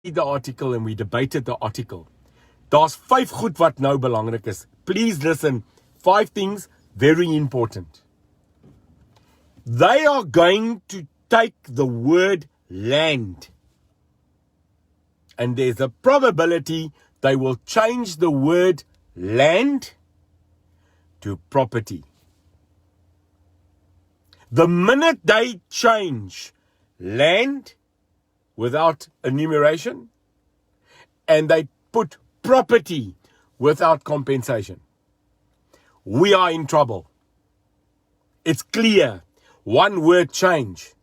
the article and we debated the article. Daar's 5 goed wat nou belangrik is. Please listen. 5 things very important. They are going to take the word land. And there's a probability they will change the word land to property. The minute they change land without enumeration and they put property without compensation, we are in trouble. It's clear. One word change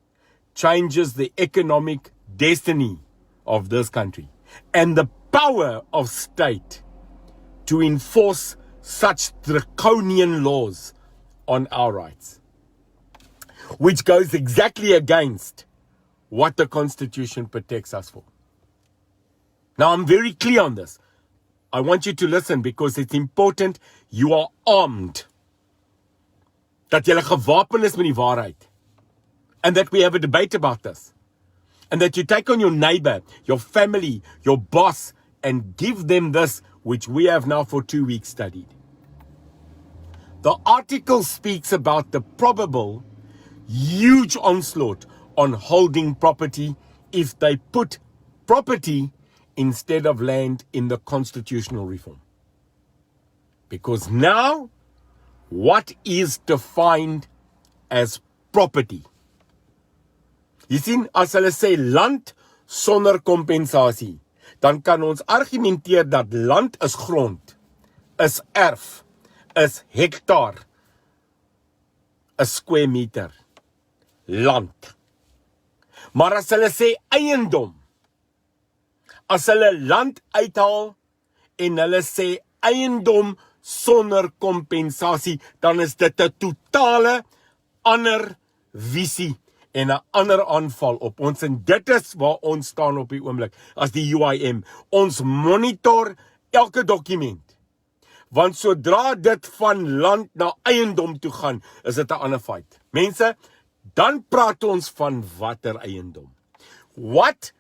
changes the economic destiny of this country and the power of state to enforce such draconian laws on our rights, which goes exactly against what the Constitution protects us for. Now, I'm very clear on this. I want you to listen because it's important. You are armed. Dat jy gewapen is met die waarheid. And that we have a debate about this. And that you take on your neighbor, your family, your boss, and give them this, which we have now for 2 weeks studied. The article speaks about the probable huge onslaught on holding property if they put property instead of land in the constitutional reform. Because now, what is defined as property? Jy sien, as hulle sê land sonder kompensasie, dan kan ons argumenteer dat land is grond, is erf, is hektaar, is square meter, land. Maar as hulle sê eiendom, as hulle land uithaal en hulle sê eiendom sonder kompensasie, dan is dit 'n totale ander visie en 'n ander aanval op ons. En dit is waar ons staan op die oomblik as die UIM. Ons monitor elke dokument. Want sodra dit van land na eiendom toe gaan, is dit 'n ander fight. Mense, dan praat ons van watter eiendom. What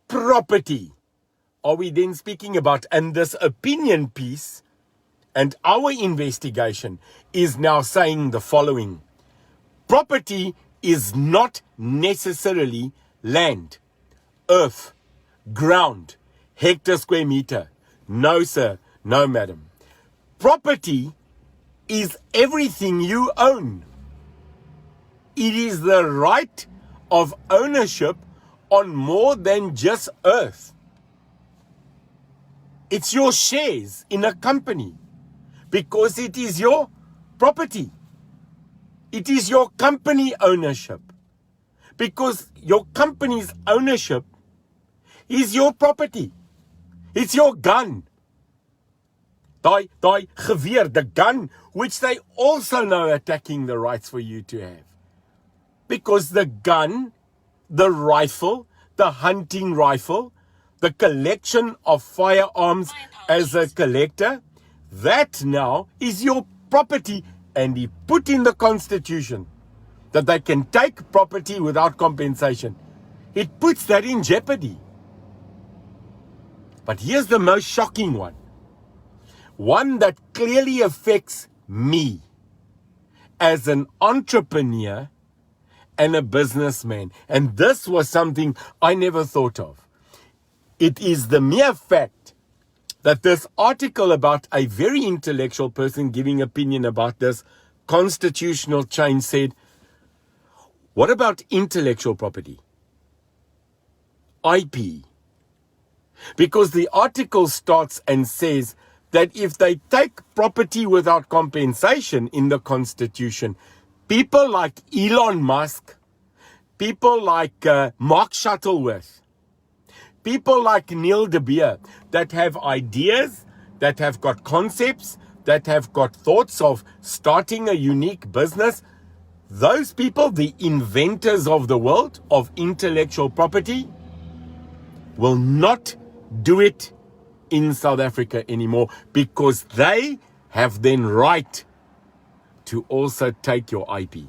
property are we then speaking about? And this opinion piece and our investigation is now saying the following. Property is not necessarily land, earth, ground, hectare, square meter. No, sir. No, madam. Property is everything you own. It is the right of ownership on more than just earth. It's your shares in a company because it is your property. It is your company ownership because your company's ownership is your property. It's your gun. Die geweer, the gun, which they also know attacking the rights for you to have. Because the gun, the rifle, the hunting rifle, the collection of firearms as a collector, that now is your property. And he put in the Constitution that they can take property without compensation. It puts that in jeopardy. But here's the most shocking one. One that clearly affects me as an entrepreneur and a businessman. And this was something I never thought of. It is the mere fact that this article about a very intellectual person giving opinion about this constitutional change said, what about intellectual property? IP. Because the article starts and says that if they take property without compensation in the Constitution, people like Elon Musk, people like Mark Shuttleworth, people like Neil de Beer that have ideas, that have got concepts, that have got thoughts of starting a unique business, those people, the inventors of the world, of intellectual property, will not do it in South Africa anymore because they have then right to also take your IP.